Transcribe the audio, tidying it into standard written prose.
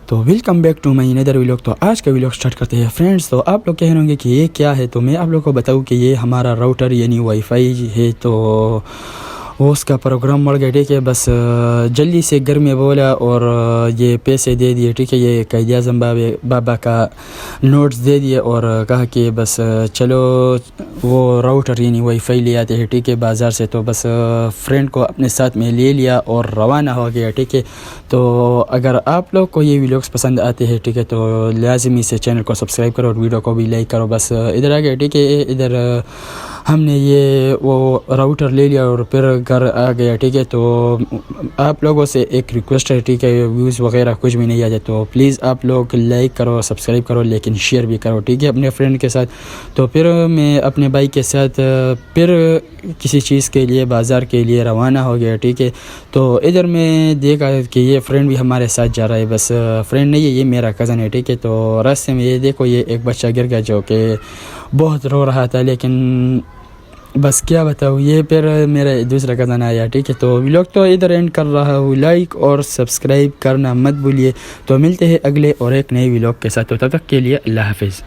تو welcome back to my ندر vlog. تو آج کا ویلوگ سٹارٹ کرتے ہیں فرینڈس. تو آپ لوگ کہہ رہے ہوں گے کہ یہ کیا ہے, تو میں آپ لوگ کو بتاؤں کہ یہ ہمارا راؤٹر یعنی وائی فائی ہے. تو وہ اس کا پروگرام مڑ گیا, ٹھیک ہے. بس جلدی سے گھر میں بولا اور یہ پیسے دے دیے, ٹھیک ہے. یہ قائد اعظم بابا کا نوٹس دے دیے اور کہا کہ بس چلو وہ راؤٹر یعنی وائی فائی لے آتے ہیں, ٹھیک ہے, بازار سے. تو بس فرینڈ کو اپنے ساتھ میں لے لیا اور روانہ ہو گیا, ٹھیک ہے. تو اگر آپ لوگ کو یہ ویڈیوز پسند آتے ہیں, ٹھیک ہے, تو لازمی سے چینل کو سبسکرائب کرو اور ویڈیو کو بھی لائک کرو. بس ادھر آ گیا, ٹھیک ہے. ادھر ہم نے یہ وہ راؤٹر لے لیا اور پھر گھر آ گیا, ٹھیک ہے. تو آپ لوگوں سے ایک ریکویسٹ ہے, ٹھیک ہے, ویوز وغیرہ کچھ بھی نہیں آ جائے تو پلیز آپ لوگ لائک کرو, سبسکرائب کرو, لیکن شیئر بھی کرو, ٹھیک ہے, اپنے فرینڈ کے ساتھ. تو پھر میں اپنے بھائی کے ساتھ پھر کسی چیز کے لیے بازار کے لیے روانہ ہو گیا, ٹھیک ہے. تو ادھر میں دیکھا کہ یہ فرینڈ بھی ہمارے ساتھ جا رہا ہے. بس فرینڈ نہیں ہے, یہ میرا کزن ہے, ٹھیک ہے. تو راستے میں یہ دیکھو یہ ایک بچہ گر گیا جو کہ بہت رو رہا تھا, لیکن بس کیا بتاؤں, یہ پھر میرا دوسرا کزن آیا, ٹھیک ہے. تو ویلوگ تو ادھر اینڈ کر رہا ہوں, لائک اور سبسکرائب کرنا مت بھولیے. تو ملتے ہیں اگلے اور ایک نئے ویلوگ کے ساتھ, تو تب تک کے لیے اللہ حافظ.